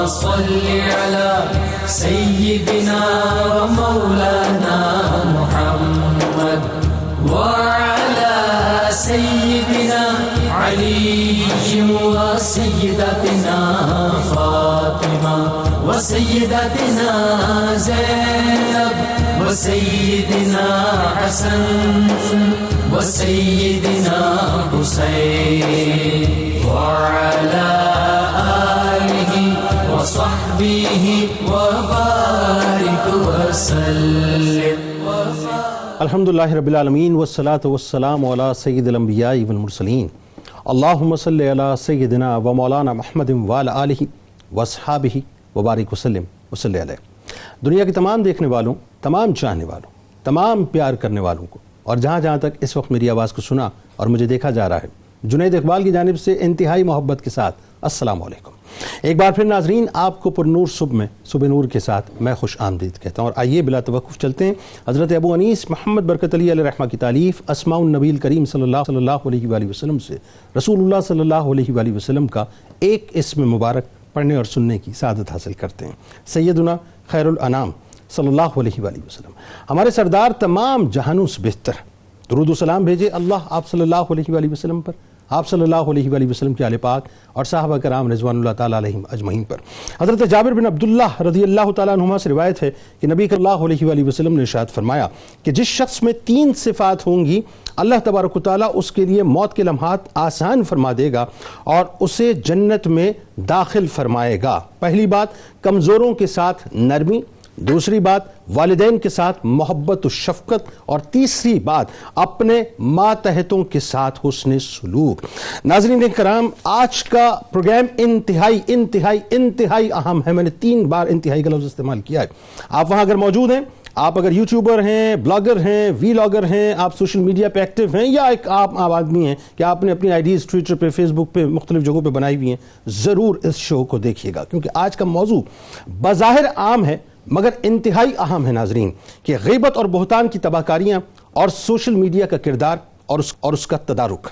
صل على سيدنا ومولانا محمد وعلى سيدنا علي وسيدتنا فاطمة وسيدتنا زينب وسيدنا حسن وسيدنا حسين وعلى آله وصحبه وبارك وسلم. الحمدللہ رب العالمین والصلاة والسلام علی سید الانبیاء والمرسلین. اللہم صلی علی سیدنا و مولانا محمد وعلی آلہ واصحابہ وبارک وسلم وصلی علیہ. دنیا کے تمام دیکھنے والوں، تمام چاہنے والوں، تمام پیار کرنے والوں کو، اور جہاں جہاں تک اس وقت میری آواز کو سنا اور مجھے دیکھا جا رہا ہے، جنید اقبال کی جانب سے انتہائی محبت کے ساتھ السلام علیکم. ایک بار پھر ناظرین، آپ کو پر نور صبح نور کے ساتھ میں خوش آمدید کہتا ہوں. اور آئیے بلا توقف چلتے ہیں حضرت ابو انیس محمد برکت علی علیہ رحمہ کی تالیف اسماء النبی الکریم صلی اللہ علیہ وآلہ وسلم سے رسول اللہ صلی اللہ علیہ وآلہ وسلم کا ایک اسم مبارک پڑھنے اور سننے کی سعادت حاصل کرتے ہیں. سیدنا خیر الانام صلی اللہ علیہ وآلہ وسلم، ہمارے سردار تمام جہانوں سے بہتر. درود و سلام بھیجے اللہ آپ صلی اللہ علیہ وآلہ وسلم پر، آپ صلی اللہ علیہ وآلہ وسلم کے آل پاک اور صحابہ کرام رضوان اللہ تعالیٰ علیہم اجمعین پر. حضرت جابر بن عبداللہ رضی اللہ تعالیٰ عنہما سے روایت ہے کہ نبی صلی اللہ علیہ وآلہ وسلم نے ارشاد فرمایا کہ جس شخص میں 3 صفات ہوں گی، اللہ تبارک و تعالیٰ اس کے لیے موت کے لمحات آسان فرما دے گا اور اسے جنت میں داخل فرمائے گا. پہلی بات، کمزوروں کے ساتھ نرمی. دوسری بات، والدین کے ساتھ محبت و شفقت. اور تیسری بات، اپنے ماتحتوں کے ساتھ حسن سلوک. ناظرین کرام، آج کا پروگرام انتہائی اہم ہے. میں نے 3 بار انتہائی کا لفظ استعمال کیا ہے. آپ وہاں اگر موجود ہیں، آپ اگر یوٹیوبر ہیں، بلاگر ہیں، ویلاگر ہیں، آپ سوشل میڈیا پہ ایکٹیو ہیں، یا ایک عام آدمی ہیں کہ آپ نے اپنی آئیڈیز ٹویٹر پہ، فیس بک پہ، مختلف جگہوں پہ بنائی ہوئی ہیں، ضرور اس شو کو دیکھیے گا، کیونکہ آج کا موضوع بظاہر عام ہے مگر انتہائی اہم ہے ناظرین، کہ غیبت اور بہتان کی تباہ کاریاں اور سوشل میڈیا کا کردار اور اس کا تدارک.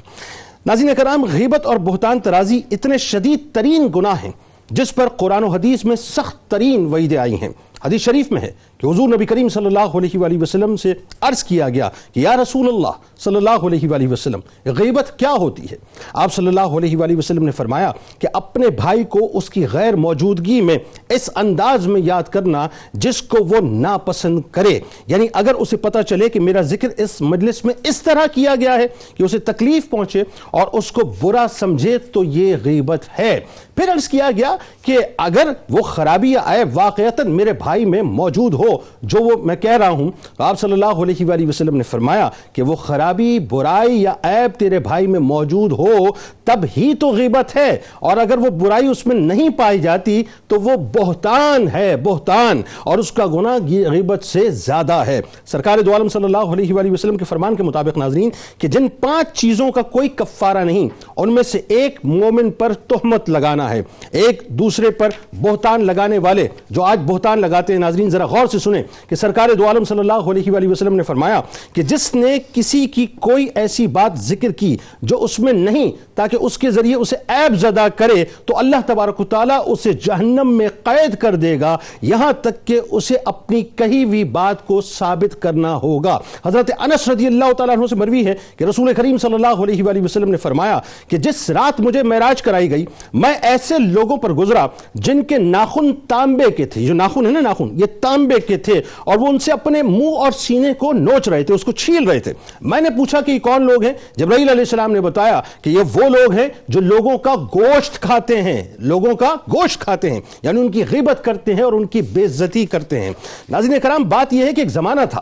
ناظرین کرام، غیبت اور بہتان ترازی اتنے شدید ترین گناہ ہیں جس پر قرآن و حدیث میں سخت ترین وعیدیں آئی ہیں. حدیث شریف میں ہے کہ حضور نبی کریم صلی اللہ علیہ وآلہ وسلم سے عرض کیا گیا کہ یا رسول اللہ صلی اللہ علیہ وآلہ وسلم، غیبت کیا ہوتی ہے؟ آپ صلی اللہ علیہ وآلہ وسلم نے فرمایا کہ اپنے بھائی کو اس کی غیر موجودگی میں اس انداز میں یاد کرنا جس کو وہ ناپسند کرے. یعنی اگر اسے پتہ چلے کہ میرا ذکر اس مجلس میں اس طرح کیا گیا ہے کہ اسے تکلیف پہنچے اور اس کو برا سمجھے تو یہ غیبت ہے. پھر عرض کیا گیا کہ اگر وہ خرابی یا عیب واقعتاً میرے بھائی میں موجود ہو جو وہ میں کہہ رہا ہوں، تو آپ صلی اللہ علیہ وآلہ وسلم نے فرمایا کہ وہ خرابی، برائی یا عیب تیرے بھائی میں موجود ہو تب ہی تو غیبت ہے، اور اگر وہ برائی اس میں نہیں پائی جاتی تو وہ بہتان ہے، بہتان، اور اس کا گناہ غیبت سے زیادہ ہے. سرکار دو عالم صلی اللہ علیہ وآلہ وسلم کے فرمان کے مطابق ناظرین، کہ جن 5 چیزوں کا کوئی کفارہ نہیں، ان میں سے ایک مومن پر تہمت لگانا ہے. ایک دوسرے پر بہتان لگانے والے جو آج بہتان لگاتے ہیں، ناظرین ذرا غور سے سنیں کہ سرکار دو عالم صلی اللہ علیہ وآلہ وسلم نے فرمایا کہ جس نے کسی کی کوئی ایسی بات ذکر کی جو اس میں نہیں تاکہ اس کے ذریعے اسے عیب زدہ کرے، تو اللہ تبارک و تعالیٰ اسے جہنم میں قید کر دے گا یہاں تک کہ اسے اپنی کہی ہوئی بات کو ثابت کرنا ہوگا. حضرت انس رضی اللہ تعالیٰ عنہ سے مروی ہے کہ رسول کریم صلی اللہ علیہ وآلہ وسلم نے فرمایا کہ جس رات مجھے معراج کرائی گئی، میں ایسے لوگوں پر گزرا جن کے ناخن تانبے کے تھے. جو ناخن ہے نا، ناخن یہ تانبے کے تھے، اور وہ ان سے اپنے منہ اور سینے کو نوچ رہے تھے، اس کو چھیل رہے تھے. میں نے پوچھا کہ یہ کون لوگ ہیں؟ جبرائیل علیہ السلام نے بتایا کہ یہ وہ لوگ ہیں جو لوگوں کا گوشت کھاتے ہیں، لوگوں کا گوشت کھاتے ہیں، یعنی ان کی غیبت کرتے ہیں اور ان کی بے عزتی کرتے ہیں. ناظرین کرام، بات یہ ہے کہ ایک زمانہ تھا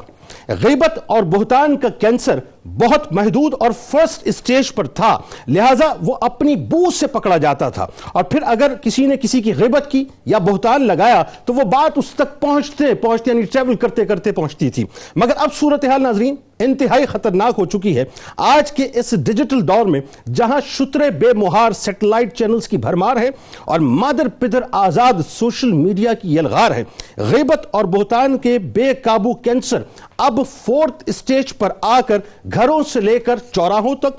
غیبت اور بہتان کا کینسر بہت محدود اور فرسٹ اسٹیج پر تھا، لہٰذا وہ اپنی بو سے پکڑا جاتا تھا، اور پھر اگر کسی نے کسی کی غیبت کی یا بہتان لگایا تو وہ بات اس تک پہنچتے یعنی ٹریول کرتے کرتے پہنچتی تھی. مگر اب صورتحال ناظرین انتہائی خطرناک ہو چکی ہے. آج کے اس ڈیجیٹل دور میں جہاں شترے بے مہار سیٹلائٹ چینلز کی بھرمار ہے اور مادر پدر آزاد سوشل میڈیا کی یلغار ہے، غیبت اور بہتان کے بے قابو کینسر اب 4th اسٹیج پر آ کر گھروں سے لے کر چوراہوں تک،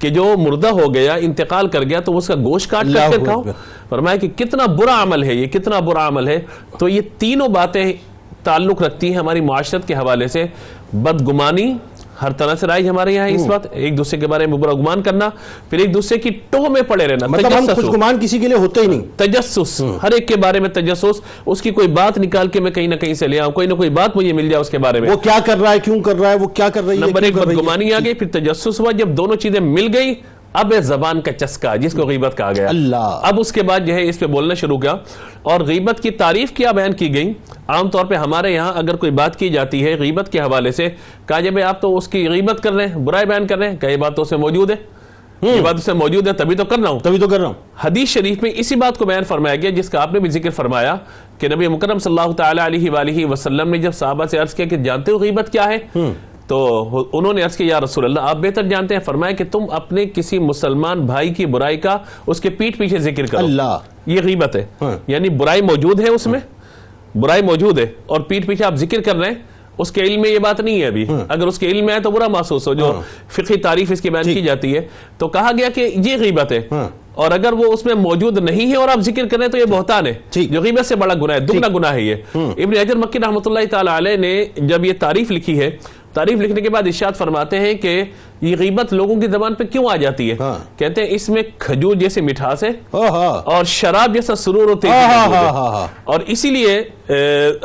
کہ جو مردہ ہو گیا انتقال کر گیا تو اس کا گوشت کاٹ کر کے کھاؤ. فرمایا کہ کتنا برا عمل ہے یہ, کتنا برا عمل ہے. تو یہ تینوں باتیں تعلق رکھتی ہیں ہماری معاشرت کے حوالے سے. بدگمانی ہر طرح سے رائج ہمارے یہاں اس وقت, ایک دوسرے کے بارے میں برا گمان کرنا, پھر ایک دوسرے کی ٹوہ میں پڑے رہنا, مطلب ہم خوش گمان کسی کے لیے ہوتے ہی نہیں, تجسس, ہر ایک کے بارے میں تجسس, اس کی کوئی بات نکال کے میں کہیں نہ کہیں سے لے آؤں, کوئی نہ کوئی بات مجھے مل جائے اس کے بارے میں, وہ کیا کر رہا ہے, کیوں کر رہا ہے, وہ کیا کر رہی ہے. نمبر ایک بدگمانی آ گئی, پھر تجسس ہوا. جب دونوں چیزیں مل گئی اب زبان کا چسکا جس کو غیبت کہا گیا, اللہ, اب اس کے بعد جو ہے اس پہ بولنا شروع کیا. اور غیبت کی تعریف کیا بیان کی گئی. عام طور پہ ہمارے یہاں اگر کوئی بات کی جاتی ہے غیبت کے حوالے سے, کہا جائے آپ تو اس کی غیبت کر رہے ہیں, برائی بیان کر رہے ہیں, کئی بات تو اس میں موجود ہے, یہ بات اس میں موجود ہے تبھی تو کر رہا ہوں. حدیث شریف میں اسی بات کو بیان فرمایا گیا جس کا آپ نے بھی ذکر فرمایا کہ نبی مکرم صلی اللہ تعالی علیہ وآلہ وسلم نے جب صحابہ سے عرض کیا کہ جانتے ہو غیبت کیا ہے, تو انہوں نے عرض کیا یا رسول اللہ آپ بہتر جانتے ہیں. فرمایا کہ تم اپنے کسی مسلمان بھائی کی برائی کا اس کے پیٹھ پیچھے ذکر کرو, اللہ, یہ غیبت ہے. یعنی برائی موجود ہے, اس میں برائی موجود ہے اور پیٹھ پیچھے آپ ذکر کر رہے ہیں, اس کے علم میں یہ بات نہیں ہے ابھی. اگر اس کے علم میں ہے تو برا محسوس ہو, جو فقہی تعریف اس کی بیان کی جاتی ہے, تو کہا گیا کہ یہ غیبت ہے. اور اگر وہ اس میں موجود نہیں ہے اور آپ ذکر کریں تو یہ بہتان ہے, جو غیبت سے بڑا گناہ ہے, دگنا گناہ ہے یہ. ابن حجر مکی رحمۃ اللہ تعالی علیہ نے جب یہ تعریف لکھی ہے, تعریف لکھنے کے بعد ارشاد فرماتے ہیں کہ یہ غیبت لوگوں کی زبان پہ کیوں آ جاتی ہے. کہتے ہیں اس میں کھجور جیسے مٹھاس ہے اور شراب جیسا سرور و تیزی ہے. اور اسی لیے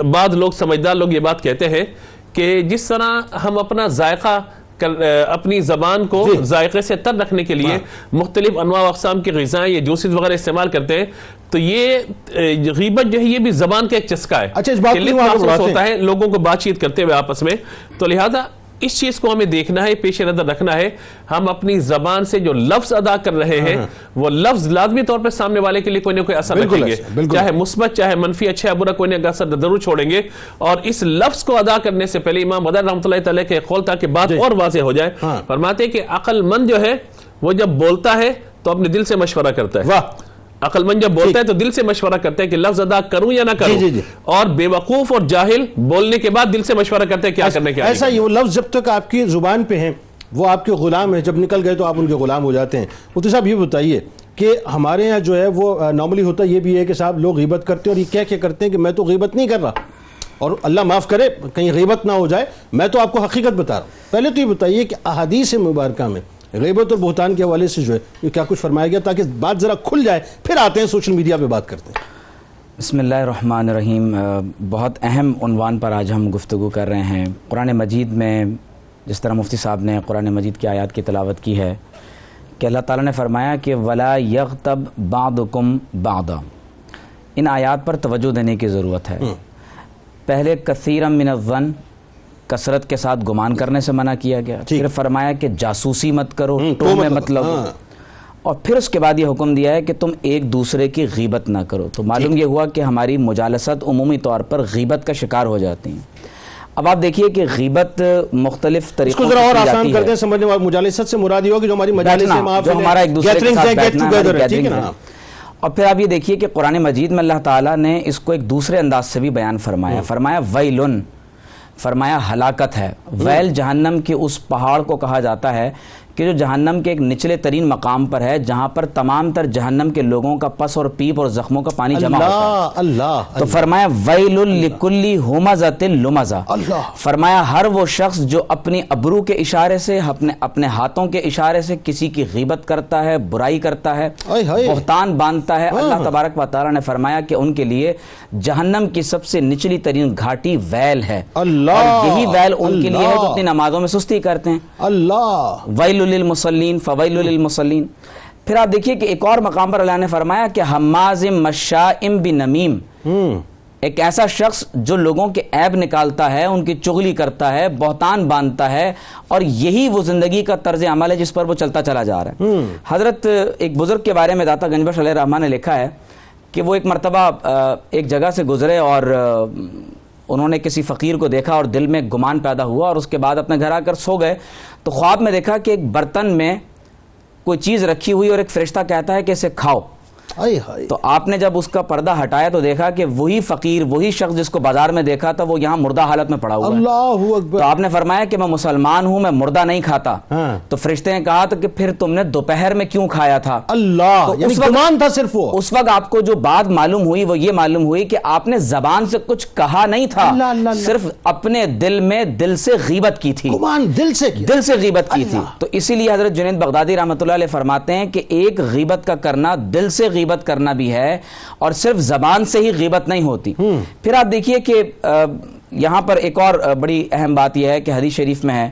بعض لوگ سمجھدار لوگ یہ بات کہتے ہیں کہ جس طرح ہم اپنا ذائقہ اپنی زبان کو ذائقے سے تر رکھنے کے لیے مختلف انواع و اقسام کی غذائیں یا جوسز وغیرہ استعمال کرتے ہیں, تو یہ غیبت جو ہے یہ بھی زبان کا ایک چسکا ہے. اچھا, اس بات کہ محسوس ہوتا ہے لوگوں کو بات چیت کرتے ہوئے آپس میں. تو لہذا اس چیز کو ہمیں دیکھنا ہے, پیش نظر رکھنا ہے. ہم اپنی زبان سے جو لفظ ادا کر رہے ہیں وہ لفظ لازمی طور پہ سامنے والے کے لیے کوئی نہ کوئی اثر رکھیں گے, چاہے مثبت چاہے منفی, اچھا یا برا, کوئی نہ کوئی اثر ضرور چھوڑیں گے. اور اس لفظ کو ادا کرنے سے پہلے امام بدر رحمۃ اللہ تعالی کے قول تھا کہ بات اور واضح ہو جائے. فرماتے ہیں کہ عقل مند جو ہے وہ جب بولتا ہے تو اپنے دل سے مشورہ کرتا ہے. عقل مند جب بولتا ہے تو دل سے مشورہ کرتا ہے کہ لفظ ادا کروں یا نہ کروں. اور بے وقوف اور جاہل بولنے کے بعد دل سے مشورہ کرتے ہیں کیا کرنے کیا. ایسا ہی وہ لفظ جب تک آپ کی زبان پہ ہیں وہ آپ کے غلام ہیں, جب نکل گئے تو آپ ان کے غلام ہو جاتے ہیں. مفتی صاحب یہ بتائیے کہ ہمارے یہاں جو ہے وہ نارملی ہوتا یہ بھی ہے کہ صاحب لوگ غیبت کرتے ہیں اور یہ کیا کرتے ہیں کہ میں تو غیبت نہیں کر رہا, اور اللہ معاف کرے کہیں غیبت نہ ہو جائے, میں تو آپ کو حقیقت بتا رہا ہوں. پہلے تو یہ بتائیے کہ احادیث مبارکہ میں غیبت اور بہتان کے حوالے سے جو ہے یہ کیا کچھ فرمایا گیا, تاکہ بات ذرا کھل جائے, پھر آتے ہیں سوشل میڈیا پہ بات کرتے ہیں. بسم اللہ الرحمن الرحیم. بہت اہم عنوان پر آج ہم گفتگو کر رہے ہیں. قرآن مجید میں جس طرح مفتی صاحب نے قرآن مجید کی آیات کی تلاوت کی ہے کہ اللہ تعالیٰ نے فرمایا کہ وَلَا يَغْتَبْ بَعْضُكُمْ بَعْضًا, ان آیات پر توجہ دینے کی ضرورت ہے. پہلے کثیرا من الظن, کثرت کے ساتھ گمان کرنے سے منع کیا گیا. پھر فرمایا کہ جاسوسی مت کرو, ٹو میں مت لگو, اور پھر اس کے بعد یہ حکم دیا ہے کہ تم ایک دوسرے کی غیبت نہ کرو. تو معلوم یہ ہوا کہ ہماری مجالست عمومی طور پر غیبت کا شکار ہو جاتی ہیں. اب آپ دیکھیے کہ غیبت مختلف طریقوں سے اس کو ذرا اور آسان کر دیں سمجھنے والے. مجالست سے مراد یہ ہو کہ جو ہماری مجالس ہے, جو ہمارا ایک دوسرے کے ساتھ بیٹھنا ہے. اور پھر آپ یہ دیکھیے کہ قرآن مجید میں اللہ تعالیٰ نے اس کو ایک دوسرے انداز سے بھی بیان فرمایا. فرمایا ویلن, فرمایا ہلاکت ہے. ویل جہنم کے اس پہاڑ کو کہا جاتا ہے کہ جو جہنم کے ایک نچلے ترین مقام پر ہے, جہاں پر تمام تر جہنم کے لوگوں کا پس اور پیپ اور زخموں کا پانی جمع ہوتا ہے. تو فرمایا ویل لکل ہمزۃ لمزہ, فرمایا ہر وہ شخص جو اپنی ابرو کے اشارے سے, اپنے ہاتھوں کے اشارے سے کسی کی غیبت کرتا ہے, برائی کرتا ہے, بہتان باندھتا ہے. اللہ تبارک و تعالیٰ نے فرمایا کہ ان کے لیے جہنم کی سب سے نچلی ترین گھاٹی ویل ہے, اور یہی ویل ان کے لیے ہے جو اپنی نمازوں میں سستی کرتے ہیں. اللہ ویل للمصلین فویل للمصلین. پھر آپ دیکھیے کہ ایک اور مقام پر اللہ نے فرمایا کہ حماز مشاء بنمیم, ایک ایسا شخص جو لوگوں کے عیب نکالتا ہے, ان کی چغلی کرتا ہے, بہتان باندھتا ہے, اور یہی وہ زندگی کا طرز عمل ہے جس پر وہ چلتا چلا جا رہا ہے. حضرت ایک بزرگ کے بارے میں داتا گنج بخش علیہ الرحمٰن نے لکھا ہے کہ وہ ایک مرتبہ ایک جگہ سے گزرے اور انہوں نے کسی فقیر کو دیکھا اور دل میں گمان پیدا ہوا, اور اس کے بعد اپنے گھر آ کر سو گئے. تو خواب میں دیکھا کہ ایک برتن میں کوئی چیز رکھی ہوئی اور ایک فرشتہ کہتا ہے کہ اسے کھاؤ. تو آپ نے جب اس کا پردہ ہٹایا تو دیکھا کہ وہی فقیر، وہی شخص جس کو بازار میں دیکھا تھا وہ یہاں مردہ حالت میں پڑا ہوا ہے. اللہ اکبر. تو آپ نے فرمایا کہ میں مسلمان ہوں، میں مردہ نہیں کھاتا. تو فرشتے نے کہا کہ پھر تم نے دوپہر میں کیوں کھایا تھا؟ اللہ، یعنی گمان تھا صرف وہ. اس وقت آپ کو جو بات معلوم ہوئی وہ یہ معلوم ہوئی کہ آپ نے زبان سے کچھ کہا نہیں تھا، صرف اپنے دل میں دل سے غیبت کی تھی، دل سے غیبت کی تھی. تو اسی لیے حضرت جنید بغدادی رحمۃ اللہ علیہ فرماتے ہیں کہ ایک غیبت کا کرنا دل سے غیبت کرنا بھی ہے، اور صرف زبان سے ہی غیبت نہیں ہوتی. پھر آپ دیکھیے کہ یہاں پر ایک اور بڑی اہم بات یہ ہے کہ حدیث شریف میں ہے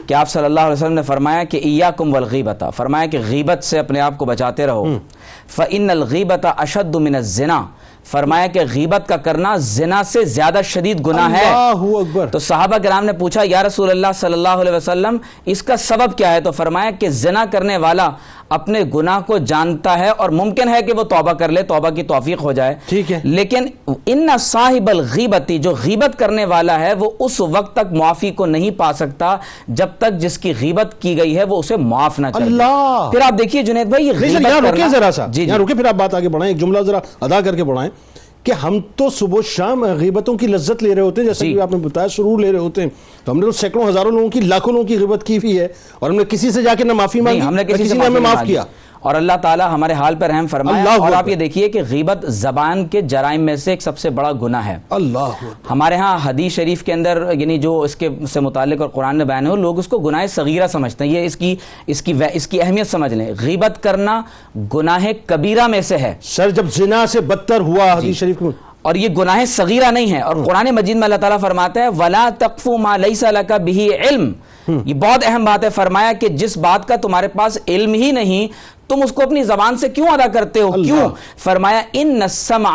کہ آپ صلی اللہ علیہ وسلم نے فرمایا کہ ایاکم والغیبۃ، فرمایا کہ غیبت سے اپنے آپ کو بچاتے رہو. فإن الغیبۃ اشد من الزنا، فرمایا کہ غیبت کا کرنا زنا سے زیادہ شدید گناہ ہے. اللہ اکبر. تو صحابہ کرام نے پوچھا یا رسول اللہ صلی اللہ علیہ وسلم اس کا سبب کیا ہے؟ تو فرمایا کہ زنا کرنے والا اپنے گناہ کو جانتا ہے اور ممکن ہے کہ وہ توبہ کر لے، توبہ کی توفیق ہو جائے، ٹھیک ہے، لیکن ان صاحب الغیبتی، جو غیبت کرنے والا ہے وہ اس وقت تک معافی کو نہیں پا سکتا جب تک جس کی غیبت کی گئی ہے وہ اسے معاف نہ کر دے. اللہ. پھر آپ دیکھیے جنید بھائی یہ غیبت یہاں رکے کرنا، ذرا سا، جی یہاں رکے، پھر آپ بات آگے بڑھائیں. ایک جملہ ذرا ادا کر کے بڑھائیں کہ ہم تو صبح شام غیبتوں کی لذت لے رہے ہوتے ہیں، جیسے کہ آپ نے بتایا سرور لے رہے ہوتے ہیں. تو ہم نے تو سینکڑوں ہزاروں لوگوں کی، لاکھوں لوگوں کی غیبت کی ہوئی ہے، اور ہم نے کسی سے جا کے نہ معافی مانگی، ہم نے کسی نے ہمیں معاف کیا، اور اللہ تعالی ہمارے حال پر رحم فرمایا. اور آپ یہ دیکھیے کہ غیبت زبان کے جرائم میں سے ایک سب سے بڑا گناہ ہے. اللہ. ہمارے ہاں حدیث شریف کے اندر یعنی جو اس کے سے متعلق اور قرآن میں بیان ہے لوگ اس کو گناہ صغیرہ سمجھتے ہیں. یہ اس کی اہمیت سمجھ لیں. غیبت کرنا گناہ کبیرہ میں سے ہے سر، جب زنا سے بدتر ہوا حدیث شریف میں، اور یہ گناہ صغیرہ نہیں ہے. اور قرآن مجید میں اللہ تعالیٰ فرماتا ہے وَلَا تَقْفُ مَا لَيْسَ لَكَ بِهِ عِلْم. یہ بہت اہم بات ہے. فرمایا کہ جس بات کا تمہارے پاس علم ہی نہیں تم اس کو اپنی زبان سے کیوں ادا کرتے ہو؟ کیوں؟ فرمایا ان السمع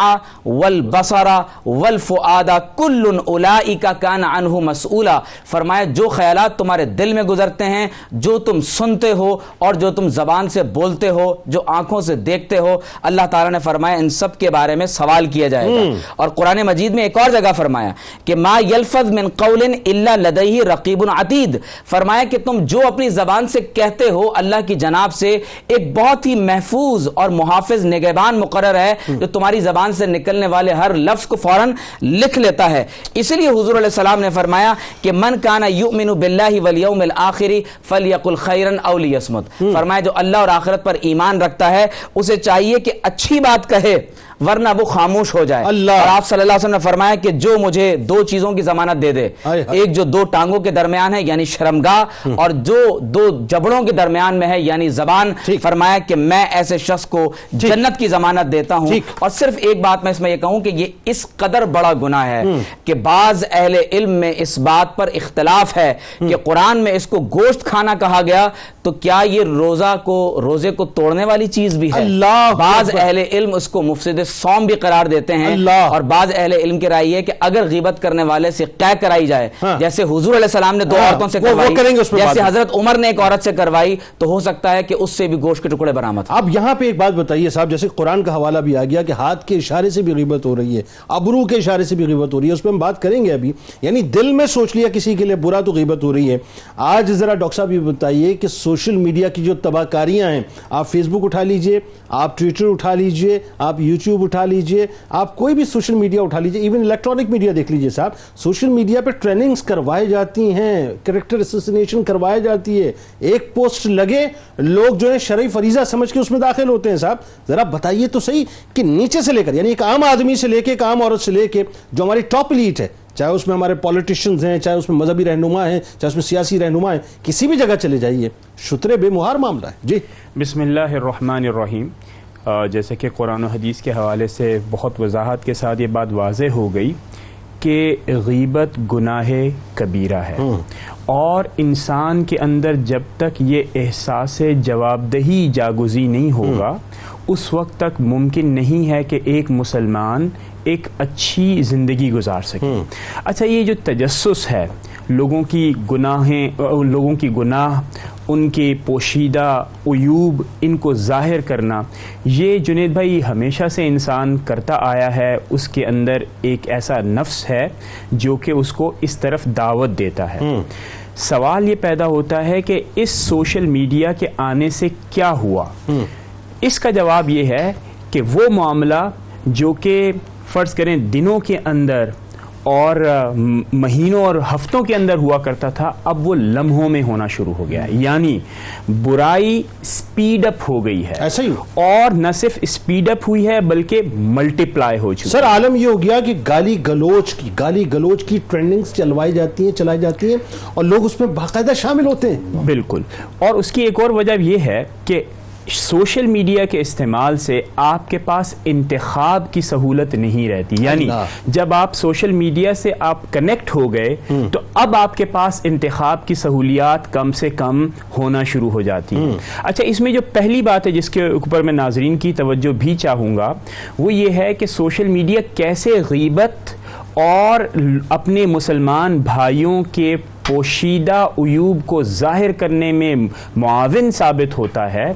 والبصر والفؤاد کل اولئک کان عنہ مسئولا. فرمایا جو خیالات تمہارے دل میں گزرتے ہیں، جو تم سنتے ہو اور جو تم زبان سے بولتے ہو، جو آنکھوں سے دیکھتے ہو، اللہ تعالیٰ نے فرمایا ان سب کے بارے میں سوال کیا جائے گا. اور قرآن مجید میں ایک اور جگہ فرمایا کہ ما یلفظ من قول الا لدیہ رقیب عتید. فرمایا کہ تم جو اپنی زبان سے کہتے ہو اللہ کی جناب سے ایک بہت ہی محفوظ اور محافظ نگہبان مقرر ہے جو تمہاری زبان سے نکلنے والے ہر لفظ کو فوراً لکھ لیتا ہے. اسی لیے حضور علیہ السلام نے فرمایا کہ من کان یؤمن باللہ والیوم الآخر فلیقل خیرا او لیصمت. فرمایا جو اللہ اور آخرت پر ایمان رکھتا ہے اسے چاہیے کہ اچھی بات کہے ورنہ وہ خاموش ہو جائے. اور آپ صلی اللہ علیہ وسلم نے فرمایا کہ جو مجھے دو چیزوں کی ضمانت دے دے، ایک جو دو ٹانگوں کے درمیان ہے یعنی شرمگاہ، اور جو دو جبڑوں کے درمیان میں ہے یعنی زبان، فرمایا کہ میں ایسے شخص کو جنت کی ضمانت دیتا ہوں. اور صرف ایک بات میں اس میں یہ کہوں کہ یہ اس قدر بڑا گناہ ہے کہ بعض اہل علم میں اس بات پر اختلاف ہے کہ قرآن میں اس کو گوشت کھانا کہا گیا تو کیا یہ روزے کو توڑنے والی چیز بھی ہے؟ بعض اہل علم اس کو مفسد صوم بھی قرار دیتے ہیں. اور بعض اہل علم کی رائے ہے کہ اگر غیبت کرنے والے سے قے کرائی جائے، جیسے حضور علیہ السلام نے دو عورتوں سے کروائی، جیسے حضرت عمر نے ایک عورت سے کروائی، تو ہو سکتا ہے کہ اس سے بھی گوشت کے ٹکڑے برآمد. اب یہاں پہ ایک بات بتائیے صاحب، جیسے قرآن کا حوالہ بھی آ گیا کہ ہاتھ کے اشارے سے بھی غیبت ہو رہی ہے، ابرو کے اشارے سے بھی غیبت ہو رہی ہے، اس پہ ہم بات کریں گے ابھی. یعنی دل میں سوچ لیا کسی کے لیے برا تو غیبت ہو رہی ہے. آج ذرا ڈاکٹر صاحب یہ بتائیے کہ سوشل میڈیا کی جو تباہ کاریاں ہیں، آپ فیس بک اٹھا لیجئے، آپ ٹویٹر اٹھا لیجئے، آپ یوٹیوب اٹھا لیجئے، آپ کوئی بھی سوشل میڈیا اٹھا لیجئے، ایون الیکٹرانک میڈیا دیکھ لیجئے صاحب، سوشل میڈیا پہ ٹریننگز کروائی جاتی ہیں، کریکٹر اسیسینیشن کروائی جاتی ہے. ایک پوسٹ لگے لوگ جو ہے شرعی فریضہ سمجھ کے اس میں داخل ہوتے ہیں. صاحب ذرا بتائیے تو صحیح کہ نیچے سے لے کر، یعنی ایک عام آدمی سے لے کے ایک عام عورت سے لے کے جو ہماری ٹاپ ایلیٹ ہے، چاہے اس میں ہمارے پولیٹیشنز ہیں، چاہے اس میں مذہبی رہنما ہیں، چاہے اس میں سیاسی رہنما ہیں، کسی بھی جگہ چلے جائیے شترے بے مہار معاملہ ہے. جی بسم اللہ الرحمن الرحیم. جیسے کہ قرآن و حدیث کے حوالے سے بہت وضاحت کے ساتھ یہ بات واضح ہو گئی کہ غیبت گناہ کبیرہ ہے، اور انسان کے اندر جب تک یہ احساس جواب دہی جاگزی نہیں ہوگا اس وقت تک ممکن نہیں ہے کہ ایک مسلمان ایک اچھی زندگی گزار سکے. اچھا، یہ جو تجسس ہے، لوگوں کی گناہ، ان کے پوشیدہ عیوب، ان کو ظاہر کرنا، یہ جنید بھائی ہمیشہ سے انسان کرتا آیا ہے. اس کے اندر ایک ایسا نفس ہے جو کہ اس کو اس طرف دعوت دیتا ہے. سوال یہ پیدا ہوتا ہے کہ اس سوشل میڈیا کے آنے سے کیا ہوا؟ اس کا جواب یہ ہے کہ وہ معاملہ جو کہ فرض کریں دنوں کے اندر اور مہینوں اور ہفتوں کے اندر ہوا کرتا تھا، اب وہ لمحوں میں ہونا شروع ہو گیا ہے. یعنی برائی سپیڈ اپ ہو گئی ہے. ایسا ہی اور نہ صرف سپیڈ اپ ہوئی ہے بلکہ ملٹیپلائی ہو چکی ہے. سر عالم یہ ہو گیا کہ گالی گلوچ کی ٹرینڈنگز چلائی جاتی ہیں اور لوگ اس میں باقاعدہ شامل ہوتے ہیں. بالکل. اور اس کی ایک اور وجہ یہ ہے کہ سوشل میڈیا کے استعمال سے آپ کے پاس انتخاب کی سہولت نہیں رہتی. یعنی جب آپ سوشل میڈیا سے آپ کنیکٹ ہو گئے تو اب آپ کے پاس انتخاب کی سہولیات کم سے کم ہونا شروع ہو جاتی ہیں. اچھا، اس میں جو پہلی بات ہے جس کے اوپر میں ناظرین کی توجہ بھی چاہوں گا وہ یہ ہے کہ سوشل میڈیا کیسے غیبت اور اپنے مسلمان بھائیوں کے پوشیدہ عیوب کو ظاہر کرنے میں معاون ثابت ہوتا ہے.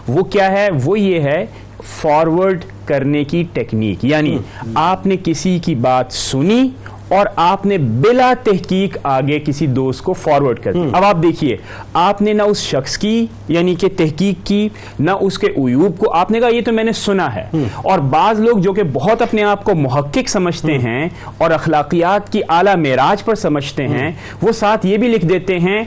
وہ کیا ہے؟ وہ یہ ہے فارورڈ کرنے کی ٹیکنیک. یعنی آپ نے کسی کی بات سنی اور آپ نے بلا تحقیق آگے کسی دوست کو فارورڈ کر دیا. اب آپ دیکھیے، آپ نے نہ اس شخص کی یعنی کہ تحقیق کی، نہ اس کے عیوب کو. آپ نے کہا یہ تو میں نے سنا ہے. اور بعض لوگ جو کہ بہت اپنے آپ کو محقق سمجھتے ہیں اور اخلاقیات کی اعلیٰ معراج پر سمجھتے ہیں، وہ ساتھ یہ بھی لکھ دیتے ہیں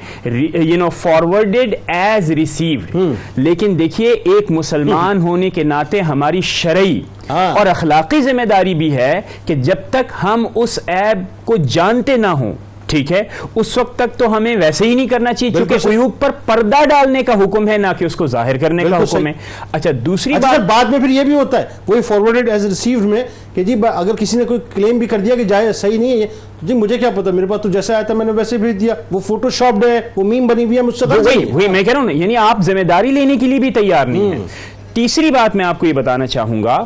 فارورڈڈ ایز ریسیوڈ. لیکن دیکھیے، ایک مسلمان ہونے کے ناطے ہماری شرعی اور اخلاقی ذمہ داری بھی ہے کہ جب تک ہم اس عیب کو جانتے نہ ہوں، ٹھیک ہے، اس وقت تک تو ہمیں ویسے ہی نہیں کرنا چاہیے، کیونکہ عیوب پر پردہ ڈالنے کا حکم ہے، نہ کہ اس کو ظاہر کرنے کا حکم ہے. اچھا، دوسری بات بعد میں پھر یہ بھی ہوتا ہے وہی فارورڈڈ ایز ریسیوڈ میں کہ جی اگر کسی نے کوئی کلیم بھی کر دیا کہ جائے صحیح نہیں ہے، جی مجھے کیا پتا، میرے پاس تو جیسا آیا تھا میں نے ویسے بھیج دیا، وہ فوٹو شاپڈ ہے، وہ میم بنی ہوئی ہے مجھ سے. وہی میں کہہ رہا ہوں نا، یعنی آپ ذمہ داری لینے کے لیے بھی تیار نہیں ہیں. تیسری بات میں آپ کو یہ بتانا چاہوں گا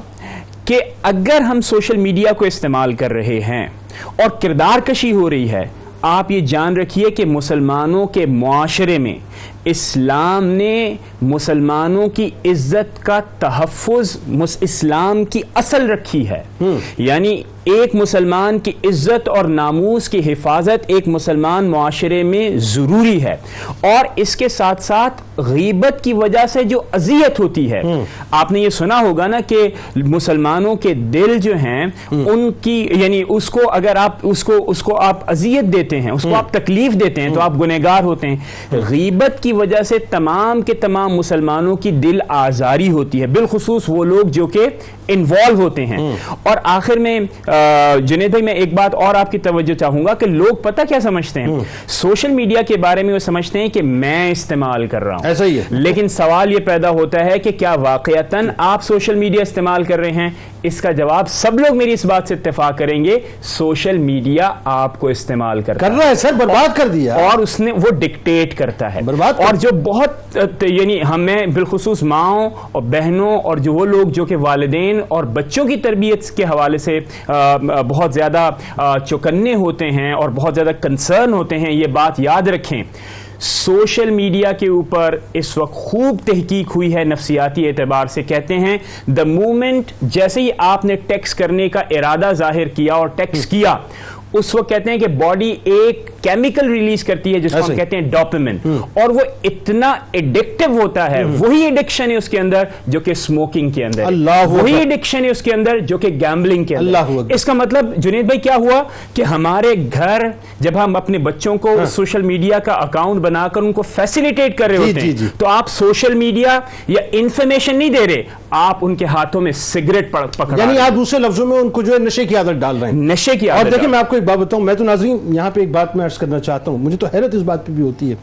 کہ اگر ہم سوشل میڈیا کو استعمال کر رہے ہیں اور کردار کشی ہو رہی ہے، آپ یہ جان رکھیے کہ مسلمانوں کے معاشرے میں اسلام نے مسلمانوں کی عزت کا تحفظ اسلام کی اصل رکھی ہے. یعنی ایک مسلمان کی عزت اور ناموس کی حفاظت ایک مسلمان معاشرے میں ضروری ہے. اور اس کے ساتھ ساتھ غیبت کی وجہ سے جو اذیت ہوتی ہے، آپ نے یہ سنا ہوگا نا کہ مسلمانوں کے دل جو ہیں ان کی، یعنی اس کو اگر آپ اس کو آپ اذیت دیتے ہیں، اس کو آپ تکلیف دیتے ہیں تو آپ گنہگار ہوتے ہیں. غیبت کی وجہ سے تمام کے تمام مسلمانوں کی دل آزاری ہوتی ہے، بالخصوص وہ لوگ جو کہ انوالو ہوتے ہیں. اور آخر میں جنید بھائی، میں ایک بات اور آپ کی توجہ چاہوں گا کہ لوگ پتہ کیا سمجھتے ہیں سوشل میڈیا کے بارے میں؟ وہ سمجھتے ہیں کہ میں استعمال کر رہا ہوں، ایسا ہی ہے. لیکن سوال یہ پیدا ہوتا ہے کہ کیا واقعتاً آپ سوشل میڈیا استعمال کر رہے ہیں؟ اس کا جواب سب لوگ میری اس بات سے اتفاق کریں گے، سوشل میڈیا آپ کو استعمال کر رہا ہے سر، برباد کر دیا. اور اس نے وہ ڈکٹیٹ کرتا ہے. اور جو بہت یعنی ہمیں بالخصوص ماؤں اور بہنوں اور جو وہ لوگ جو کہ والدین اور بچوں کی تربیت کے حوالے سے بہت زیادہ چوکنے ہوتے ہیں اور بہت زیادہ کنسرن ہوتے ہیں، یہ بات یاد رکھیں. سوشل میڈیا کے اوپر اس وقت خوب تحقیق ہوئی ہے نفسیاتی اعتبار سے. کہتے ہیں دا مومنٹ جیسے ہی آپ نے ٹیکسٹ کرنے کا ارادہ ظاہر کیا اور ٹیکسٹ کیا، اس وقت کہتے ہیں کہ باڈی ایک کیمیکل ریلیز کرتی ہے جس کو ہم کہتے ہیں ڈوپامن، اور وہ اتنا ایڈکٹیو ہوتا ہے. وہی ایڈکشن ہے اس کے اندر جو کہ اسموکنگ کے اندر، وہی ایڈکشن ہے اس کے اندر جو کہ گیمبلنگ کے اندر. اس کا مطلب جنید بھائی کیا ہوا کہ ہمارے گھر جب ہم اپنے بچوں کو سوشل میڈیا کا اکاؤنٹ بنا کر ان کو فیسیلیٹیٹ کر رہے ہوتے ہیں تو آپ سوشل میڈیا یا انفارمیشن نہیں دے رہے، آپ ان کے ہاتھوں میں سگریٹ پکڑ، یعنی آپ دوسرے لفظوں میں ان کو جو ہے نشے کی عادت ڈال رہے ہیں. نشے کی عادت. اور دیکھیں میں آپ کو ایک بات بتاؤں، میں تو ناظرین یہاں پہ ایک بات میں عرض کرنا چاہتا ہوں، مجھے تو حیرت اس بات پہ بھی ہوتی ہے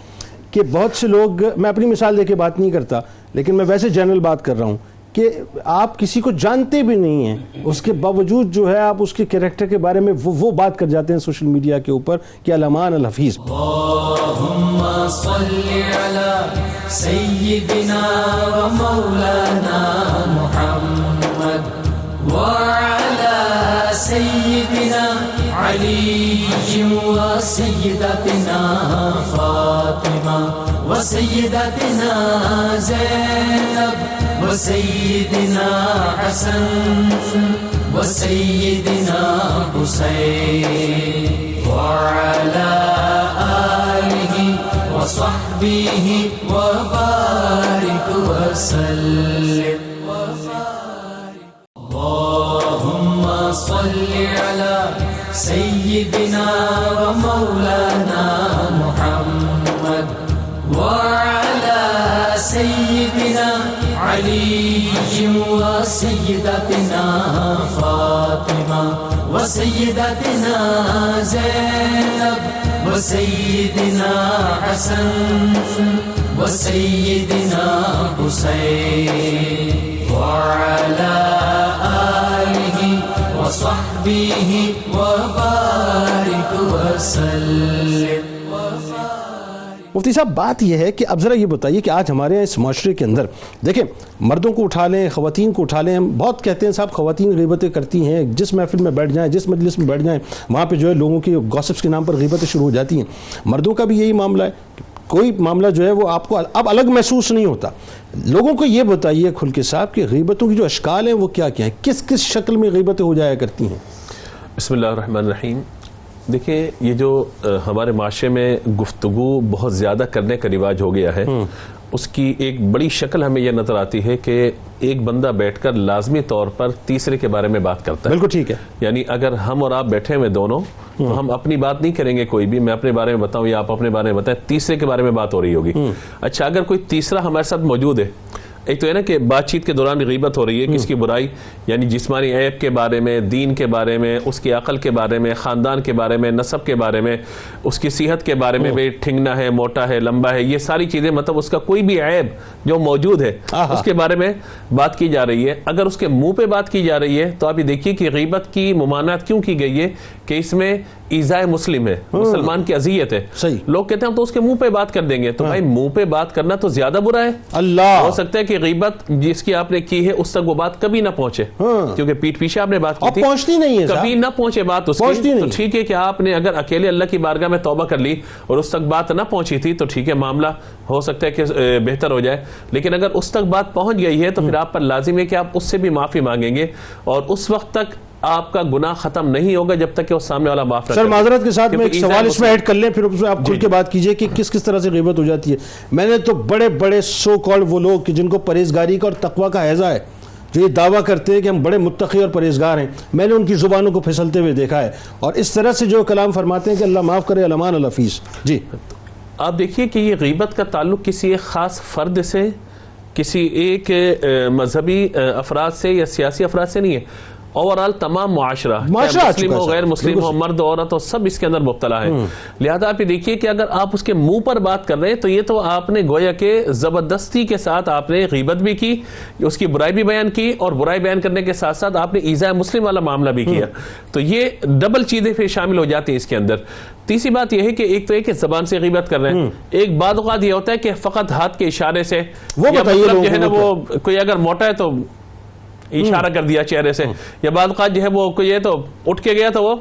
کہ بہت سے لوگ، میں اپنی مثال دے کے بات نہیں کرتا لیکن میں ویسے جنرل بات کر رہا ہوں، کہ آپ کسی کو جانتے بھی نہیں ہیں، اس کے باوجود جو ہے آپ اس کے کریکٹر کے بارے میں وہ بات کر جاتے ہیں سوشل میڈیا کے اوپر کہ الامان الحفیظ. اللہم صلی علی سیدنا و مولانا محمد وعلی سیدنا علی و سیدتنا فاطمہ و سیدتنا زینب و سیدنا حسن و سیدنا حسین وعلی آلہ و صحبہ و بارک وسلم. صل على سيدنا ومولانا محمد وعلى سيدنا علي وسيدتنا فاطمة وسيدتنا زينب وسيدنا حسن وسيدنا حسين وعلى آله وصحبه وبارك وسلم. مفتی صاحب بات یہ ہے کہ اب ذرا یہ بتائیے کہ آج ہمارے اس معاشرے کے اندر دیکھیں مردوں کو اٹھا لیں خواتین کو اٹھا لیں. ہم بہت کہتے ہیں صاحب خواتین غیبتیں کرتی ہیں, جس محفل میں بیٹھ جائیں جس مجلس میں بیٹھ جائیں وہاں پہ جو ہے لوگوں کی گاسپس کے نام پر غیبتیں شروع ہو جاتی ہیں. مردوں کا بھی یہی معاملہ ہے, کوئی معاملہ جو ہے وہ آپ کو اب الگ محسوس نہیں ہوتا. لوگوں کو یہ بتائیے کھل کے صاحب کہ غیبتوں کی جو اشکال ہیں وہ کیا کیا ہیں, کس کس شکل میں غیبتیں ہو جایا کرتی ہیں؟ بسم اللہ الرحمن الرحیم. دیکھیں یہ جو ہمارے معاشرے میں گفتگو بہت زیادہ کرنے کا رواج ہو گیا ہے, اس کی ایک بڑی شکل ہمیں یہ نظر آتی ہے کہ ایک بندہ بیٹھ کر لازمی طور پر تیسرے کے بارے میں بات کرتا ہے. بالکل ٹھیک ہے. یعنی اگر ہم اور آپ بیٹھے ہوئے دونوں تو ہم اپنی بات نہیں کریں گے کوئی بھی, میں اپنے بارے میں بتاؤں یا آپ اپنے بارے میں بتائیں, تیسرے کے بارے میں بات ہو رہی ہوگی. اچھا اگر کوئی تیسرا ہمارے ساتھ موجود ہے, ایک تو ہے نا کہ بات چیت کے دوران غیبت ہو رہی ہے کس کی برائی, یعنی جسمانی عیب کے بارے میں, دین کے بارے میں, اس کی عقل کے بارے میں, خاندان کے بارے میں, نسب کے بارے میں, اس کی صحت کے بارے میں, بھئی ٹھنگنا ہے, موٹا ہے, لمبا ہے, یہ ساری چیزیں مطلب اس کا کوئی بھی عیب جو موجود ہے اس کے بارے میں بات کی جا رہی ہے. اگر اس کے منہ پہ بات کی جا رہی ہے تو آپ یہ دیکھیے کہ غیبت کی ممانعت کیوں کی گئی ہے کہ اس میں ایذائے مسلم ہے, مسلمان کی اذیت ہے. لوگ کہتے ہیں تو اس کے منہ پہ بات کر دیں گے, تو بھائی منہ پہ بات کرنا تو زیادہ برا ہے. اللہ ہو سکتا ہے کہ غیبت جس کی آپ نے کی ہے اس تک وہ بات کبھی نہ پہنچے, کیونکہ پیٹ پیچھے آپ نے بات کی تھی, پہنچتی نہیں ہے, کبھی نہ پہنچے بات اس کی. تو ٹھیک ہے کہ آپ نے اگر اکیلے اللہ کی بارگاہ میں توبہ کر لی اور اس تک بات نہ پہنچی تھی تو ٹھیک ہے, معاملہ ہو سکتا ہے کہ بہتر ہو جائے. لیکن اگر اس تک بات پہنچ گئی ہے تو پھر آپ پر لازم ہے کہ آپ اس سے بھی معافی مانگیں گے, اور اس وقت تک آپ کا گناہ ختم نہیں ہوگا جب تک کہ وہ سامنے والا معاف نہ کرے. سر معذرت کے ساتھ میں ایک سوال اس میں ایڈ کر لیں, پھر اس میں آپ کھل کے بات کیجئے کہ کس کس طرح سے غیبت ہو جاتی ہے. میں نے تو بڑے بڑے سو کالڈ وہ لوگ جن کو پرہیزگاری کا اور تقوی کا ہیضہ ہے, جو یہ دعویٰ کرتے ہیں کہ ہم بڑے متقی اور پرہیزگار ہیں, میں نے ان کی زبانوں کو پھسلتے ہوئے دیکھا ہے, اور اس طرح سے جو کلام فرماتے ہیں کہ اللہ معاف کرے الامان الحفیظ. جی آپ دیکھیے کہ یہ غیبت کا تعلق کسی ایک خاص فرد سے, کسی ایک مذہبی افراد سے یا سیاسی افراد سے نہیں ہے, اوورال تمام معاشرہ مسلم ہو غیر مسلم ہو مرد عورت ہو سب اس کے اندر مبتلا ہے. لہذا آپ یہ دیکھیے کہ اگر آپ اس کے منہ پر بات کر رہے ہیں تو یہ تو آپ نے گویا کہ زبردستی کے ساتھ آپ نے غیبت بھی کی, اس کی برائی بھی بیان کی, اور برائی بیان کرنے کے ساتھ ساتھ آپ نے ایذائے مسلم والا معاملہ بھی کیا. تو یہ ڈبل چیزیں پھر شامل ہو جاتی ہیں اس کے اندر. تیسری بات یہ ہے کہ ایک تو ایک زبان سے غیبت کر رہے ہیں, ایک بعض اوقات یہ ہوتا ہے کہ فقط ہاتھ کے اشارے سے, وہ مطلب جو ہے نا وہ کوئی اگر موٹا ہے تو اشارہ کر دیا چہرے سے, یا بعض اوقات جو ہے وہ کوئی ہے تو اٹھ کے گیا تو وہ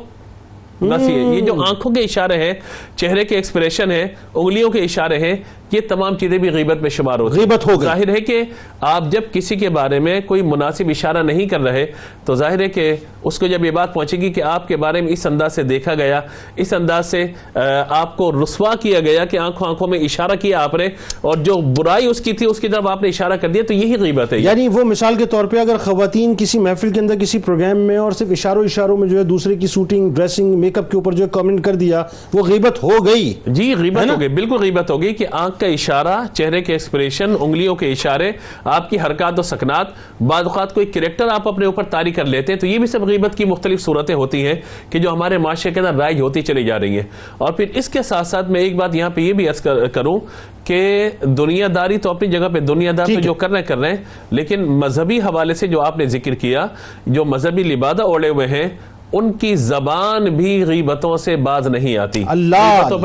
بس یہ جو آنکھوں کے اشارے ہیں, چہرے کے ایکسپریشن ہیں, انگلیوں کے اشارے ہیں, یہ تمام چیزیں بھی غیبت میں شمار ہوتی ہیں. غیبت ہو گئی. ظاہر ہے کہ آپ جب کسی کے بارے میں کوئی مناسب اشارہ نہیں کر رہے تو ظاہر ہے کہ اس کو جب یہ بات پہنچے گی کہ آپ کے بارے میں اس انداز سے دیکھا گیا, اس انداز سے آپ کو رسوا کیا گیا کہ آنکھوں میں اشارہ کیا آپ نے, اور جو برائی اس کی تھی اس کی طرف آپ نے اشارہ کر دیا, تو یہی غیبت ہے. یعنی وہ مثال کے طور پہ اگر خواتین کسی محفل کے اندر کسی پروگرام میں اور صرف اشاروں میں جو ہے دوسرے کی سوٹنگ ڈریسنگ میک اپ کے اوپر جو ہے کامنٹ کر دیا, وہ غیبت ہو گئی. جی غیبت ہو گئی, بالکل غیبت ہو گئی کہ آنکھ کا اشارہ, چہرے کے ایکسپریشن, انگلیوں کے اشارے, آپ کی حرکات و سکنات, بعض اوقات کوئی کریکٹر آپ اپنے اوپر طاری کر لیتے ہیں, تو یہ بھی سب غیبت کی مختلف صورتیں ہوتی ہیں کہ جو ہمارے معاشرے کے اندر رائج ہوتی چلی جا رہی ہیں. اور پھر اس کے ساتھ ساتھ میں ایک بات یہاں پہ یہ بھی عرض کروں کہ دنیا داری تو اپنی جگہ پہ دنیا دار جو کر رہے ہیں, لیکن مذہبی حوالے سے جو آپ نے ذکر کیا, جو مذہبی لبادہ اوڑے ہوئے ہیں ان کی زبان بھی غیبتوں سے باز نہیں آتی. غیبتوں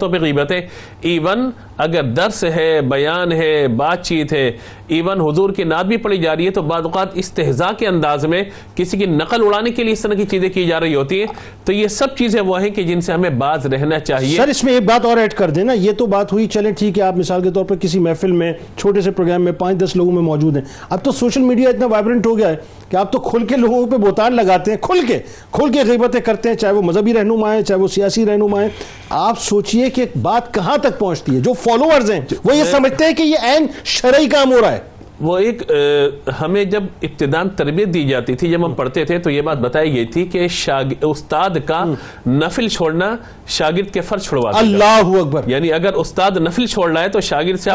پہ غیبتیں, ایون اگر درس ہے, بیان ہے, بات چیت ہے, ایون حضور کی نعت بھی پڑھی جا رہی ہے تو بعض اوقات استہزاء کے انداز میں کسی کی نقل اڑانے کے لیے اس طرح کی چیزیں کی جا رہی ہوتی ہیں. تو یہ سب چیزیں وہ ہیں کہ جن سے ہمیں باز رہنا چاہیے. سر اس میں ایک بات اور ایڈ کر دینا, یہ تو بات ہوئی, چلیں ٹھیک ہے, آپ مثال کے طور پر کسی محفل میں چھوٹے سے پروگرام میں 5-10 لوگوں میں موجود ہیں. اب تو سوشل میڈیا اتنا وائبرنٹ ہو گیا ہے کہ آپ تو کھل کے لوگوں پہ بہتان لگاتے ہیں, کھل کے غیبتیں کرتے ہیں, چاہے وہ مذہبی رہنما ہیں, چاہے وہ سیاسی رہنما ہیں. آپ سوچئے کہ بات کہاں تک پہنچتی ہے. جو فالوورز ہیں وہ یہ سمجھتے ہیں کہ یہ عین شرعی کام ہو رہا ہے. وہ ایک ہمیں جب ابتدان تربیت دی جاتی تھی، جب ہم پڑھتے تھے تو یہ بات بتائی گئی تھی کہ استاد کا نفل چھوڑنا شاگرد کے فرض چھڑوا دے گا. اللہ اکبر. یعنی اگر استاد نفل چھوڑ رہا ہے تو شاگرد سے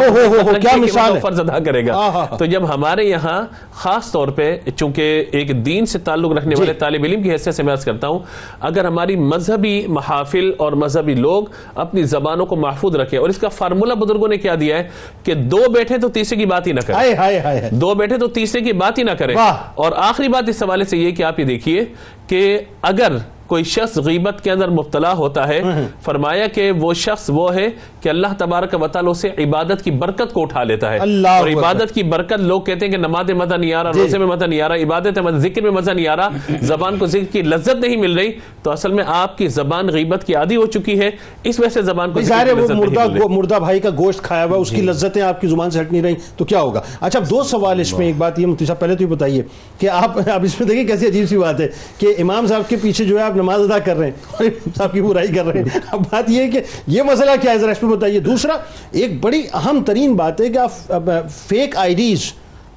کیا مثال ہے. فرض ادا کرے گا. تو جب ہمارے یہاں خاص طور پہ چونکہ ایک دین سے تعلق رکھنے والے طالب علم کی حیثیت سے میں عرض کرتا ہوں، اگر ہماری مذہبی محافل اور مذہبی لوگ اپنی زبانوں کو محفوظ رکھیں، اور اس کا فارمولہ بزرگوں نے کیا دیا ہے کہ دو بیٹھے تو تیسرے کی بات ہی نہ کریں، دو بیٹھے تو تیسرے کی بات ہی نہ کریں. اور آخری بات اس حوالے سے یہ کہ آپ یہ دیکھیے کہ اگر کوئی شخص غیبت کے اندر مبتلا ہوتا ہے، فرمایا کہ وہ شخص وہ ہے کہ اللہ تبارک و تعالی سے عبادت کی برکت کو اٹھا لیتا ہے. اور عبادت کی برکت، لوگ کہتے ہیں کہ نماز میں مزہ نہیں آ رہا، روزے میں مزہ نہیں آ رہا، عبادت میں ذکر میں مزہ نہیں آ رہا، زبان کو ذکر کی لذت نہیں مل رہی، تو اصل میں آپ کی زبان غیبت کی عادی ہو چکی ہے، اس وجہ سے زبان کو مردہ بھائی کا گوشت کھایا ہوا، اس کی لذتیں آپ کی زبان سے ہٹ نہیں رہی تو کیا ہوگا. اچھا دو سوال اس میں. ایک بات یہ مفتی صاحب پہلے تو یہ بتائیے کہ آپ اب اس میں دیکھیں کیسی عجیب سی بات ہے کہ امام صاحب کے پیچھے جو ہے آپ نماز ادا کر رہے ہیں اور امام صاحب کی برائی کر رہے ہیں. اب بات یہ ہے کہ یہ مسئلہ کیا ہے، ذرا اس پہ بتائیے. دوسرا ایک بڑی اہم ترین بات ہے کہ آپ فیک آئی ڈیز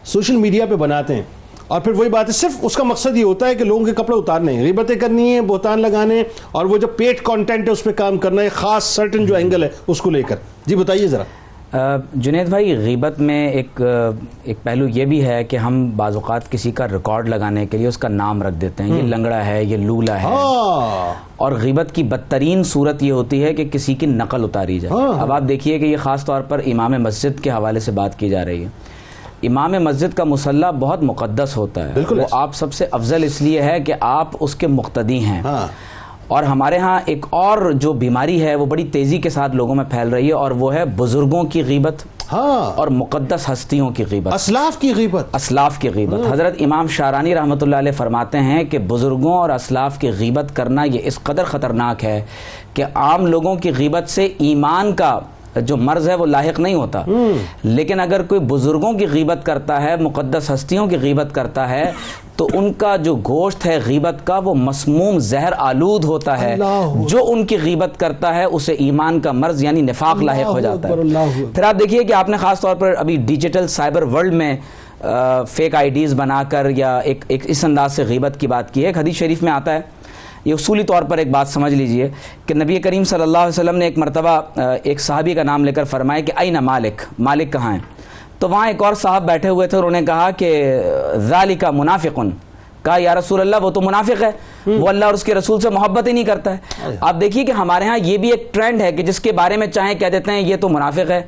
سوشل میڈیا پہ بناتے ہیں، اور پھر وہی بات ہے صرف اس کا مقصد یہ ہوتا ہے کہ لوگوں کے کپڑے اتارنے ہیں، غیبتیں کرنی ہیں، بہتان لگانے ہیں، اور وہ جو پیٹ کانٹینٹ ہے اس پہ کام کرنا ہے، خاص سرٹن جو اینگل ہے اس کو لے کر. جی بتائیے ذرا. جنید بھائی، غیبت میں ایک پہلو یہ بھی ہے کہ ہم بعض اوقات کسی کا ریکارڈ لگانے کے لیے اس کا نام رکھ دیتے ہیں، یہ لنگڑا ہے، یہ لولا ہے. اور غیبت کی بدترین صورت یہ ہوتی ہے کہ کسی کی نقل اتاری جائے. اب آپ دیکھیے کہ یہ خاص طور پر امام مسجد کے حوالے سے بات کی جا رہی ہے. امام مسجد کا مصلی بہت مقدس ہوتا ہے، وہ آپ سب سے افضل اس لیے ہے کہ آپ اس کے مقتدی ہیں. اور ہمارے ہاں ایک اور جو بیماری ہے وہ بڑی تیزی کے ساتھ لوگوں میں پھیل رہی ہے، اور وہ ہے بزرگوں کی غیبت اور مقدس ہستیوں کی غیبت، اسلاف کی غیبت. اسلاف کی غیبت. حضرت امام شارانی رحمۃ اللہ علیہ فرماتے ہیں کہ بزرگوں اور اسلاف کی غیبت کرنا یہ اس قدر خطرناک ہے کہ عام لوگوں کی غیبت سے ایمان کا جو مرض ہے وہ لاحق نہیں ہوتا، لیکن اگر کوئی بزرگوں کی غیبت کرتا ہے، مقدس ہستیوں کی غیبت کرتا ہے، تو ان کا جو گوشت ہے غیبت کا وہ مسموم زہر آلود ہوتا ہے. جو ان کی غیبت کرتا ہے اسے ایمان کا مرض یعنی نفاق لاحق ہو جاتا ہے. پھر آپ دیکھیے کہ آپ نے خاص طور پر ابھی ڈیجیٹل سائبر ورلڈ میں فیک آئی ڈیز بنا کر یا ایک اس انداز سے غیبت کی بات کی ہے. ایک حدیث شریف میں آتا ہے، یہ اصولی طور پر ایک بات سمجھ لیجئے کہ نبی کریم صلی اللہ علیہ وسلم نے ایک مرتبہ ایک صحابی کا نام لے کر فرمایا کہ اینا مالک، مالک کہاں ہیں؟ تو وہاں ایک اور صاحب بیٹھے ہوئے تھے، انہوں نے کہا کہ ذالک منافقن، کہا یا رسول اللہ وہ تو منافق ہے، وہ اللہ اور اس کے رسول سے محبت ہی نہیں کرتا ہے. آپ دیکھیے کہ ہمارے ہاں یہ بھی ایک ٹرینڈ ہے کہ جس کے بارے میں چاہیں کہہ دیتے ہیں یہ تو منافق ہے،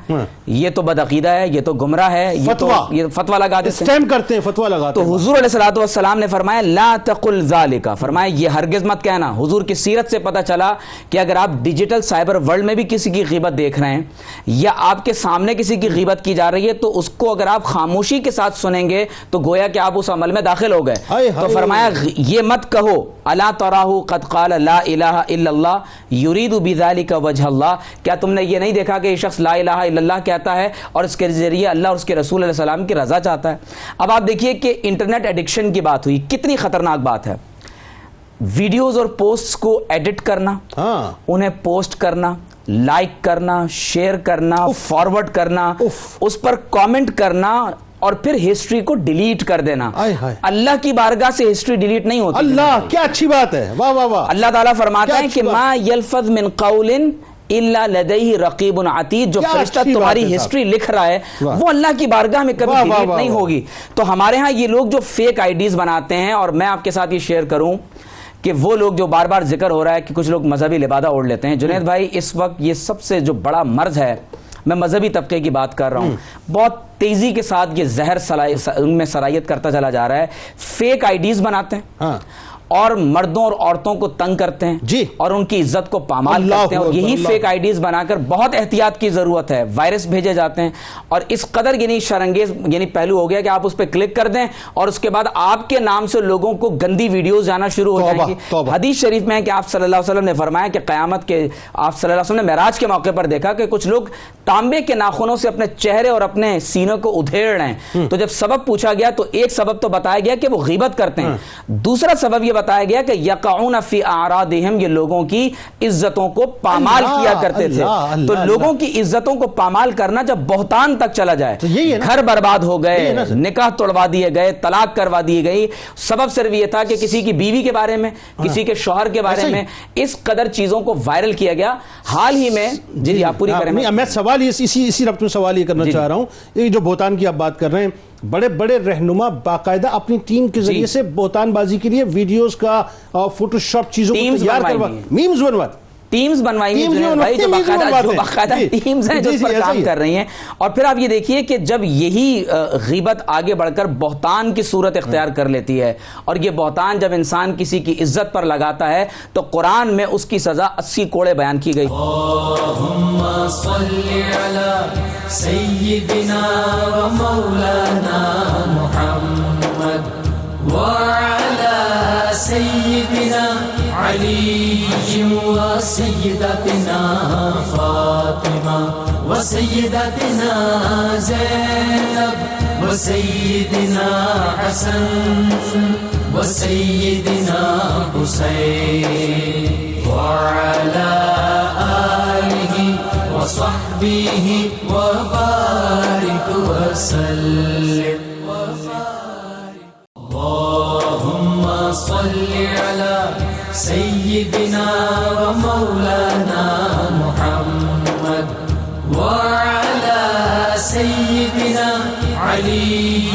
یہ تو بدعقیدہ ہے، یہ تو گمراہ ہے، یہ فتویٰ لگا دیتے ہیں، کرتے ہیں، فتویٰ لگاتے ہیں. تو حضور علیہ الصلوۃ والسلام نے فرمایا لا تقل ذالک، فرمایا یہ ہرگز مت کہنا. حضور کی سیرت سے پتہ چلا کہ اگر آپ ڈیجیٹل سائبر ورلڈ میں بھی کسی کی غیبت دیکھ رہے ہیں یا آپ کے سامنے کسی کی غیبت کی جا رہی ہے تو اس کو اگر آپ خاموشی کے ساتھ سنیں گے تو گویا کہ آپ اس عمل میں داخل ہو گئے. تو فرمایا یہ مت کہو الا تراہ قد قال لا الہ الا اللہ یرید بذلک وجہ اللہ، کیا تم نے یہ نہیں دیکھا کہ یہ شخص لا الہ الا اللہ کہتا ہے اور اس کے ذریعے اللہ اور اس کے رسول علیہ السلام کی رضا چاہتا ہے. اب آپ دیکھیے کہ انٹرنیٹ ایڈکشن کی بات ہوئی، کتنی خطرناک بات ہے. ویڈیوز اور پوسٹس کو ایڈٹ کرنا، انہیں پوسٹ کرنا، لائک کرنا، شیئر کرنا، فارورڈ کرنا، اس پر کامنٹ کرنا اور پھر ہسٹری کو ڈیلیٹ کر دینا. اللہ کی بارگاہ سے ہسٹری ڈیلیٹ نہیں ہوتی. اللہ کیا اچھی بات ہے، واہ واہ واہ. اللہ تعالیٰ فرماتا ہے کہ ما یلفظ من قول الا لدیہ رقیب عتید، جو فرشتہ تمہاری ہسٹری لکھ رہا ہے وہ اللہ کی بارگاہ میں کبھی ڈیلیٹ نہیں ہوگی. تو ہمارے ہاں یہ لوگ جو فیک آئی ڈیز بناتے ہیں، اور میں آپ کے ساتھ یہ شیئر کروں کہ وہ لوگ جو بار بار ذکر ہو رہا ہے کہ کچھ لوگ مذہبی لبادہ اوڑھ لیتے ہیں. جنید بھائی اس وقت یہ سب سے جو بڑا مرض ہے، میں مذہبی طبقے کی بات کر رہا ہوں، بہت تیزی کے ساتھ یہ زہر ان میں سرایت کرتا چلا جا رہا ہے. فیک آئی ڈیز بناتے ہیں اور مردوں اور عورتوں کو تنگ کرتے ہیں اور ان کی عزت کو پامال کرتے ہیں، اور یہی فیک آئی ڈیز بنا کر بہت احتیاط کی ضرورت ہے. وائرس بھیجے جاتے ہیں اور اس قدر یعنی شرانگیز یعنی پہلو ہو گیا کہ آپ اس پہ کلک کر دیں اور اس کے بعد آپ کے نام سے لوگوں کو گندی ویڈیوز جانا شروع ہو جائیں گی. حدیث شریف میں ہے کہ آپ صلی اللہ علیہ وسلم نے فرمایا کہ قیامت کے آپ صلی اللہ علیہ وسلم نے معراج کے موقع پر دیکھا کہ کچھ لوگ تانبے کے ناخنوں سے اپنے چہرے اور اپنے سینوں کو ادھیڑ رہے ہیں. تو جب سبب پوچھا گیا تو ایک سبب تو بتایا گیا کہ وہ غیبت کرتے ہیں، دوسرا سبب یہ بتایا گیا کہ یقعون فی اعراضہم، یہ لوگوں کی عزتوں کو پامال کیا کرتے تھے. تو لوگوں کی عزتوں کو پامال کرنا جب بہتان تک چلا جائے، گھر برباد ہو گئے، نکاح توڑوا دیے گئے، طلاق کروا دی گئی، سبب صرف یہ تھا کہ کسی کی بیوی کے بارے میں، کسی کے شوہر کے بارے میں اس قدر چیزوں کو وائرل کیا گیا. حال ہی میں جی آپ پوری کریں. میں سوال اسی ربط میں سوال یہ کرنا چاہ رہا ہوں، یہ جو بہتان کی آپ بات کر رہے ہیں، بڑے بڑے رہنما باقاعدہ اپنی ٹیم کے ذریعے سے بہتان بازی کے لیے ویڈیوز کا فوٹو شاپ چیزوں کو تیار کروا، میمز بنوا، ٹیمز بنوائی ہیں جنید بھائی، جو باقاعدہ ٹیمز ہیں جو اس پر کام کر رہی ہیں. اور پھر آپ یہ دیکھیے کہ جب یہی غیبت آگے بڑھ کر بہتان کی صورت اختیار کر لیتی ہے، اور یہ بہتان جب انسان کسی کی عزت پر لگاتا ہے تو قرآن میں اس کی سزا 80 کوڑے بیان کی گئی. اللہم صلی علی سیدنا و مولانا محمد وعلی سیدنا علی و سیدتنا فاطمہ و سیدتنا زینب و سیدنا حسن و سیدنا حسین وعلی آلہ و صحبہ و بارک وسلم. اللہم صلی علی سیدنا و مولانا محمد وعلی سیدنا علی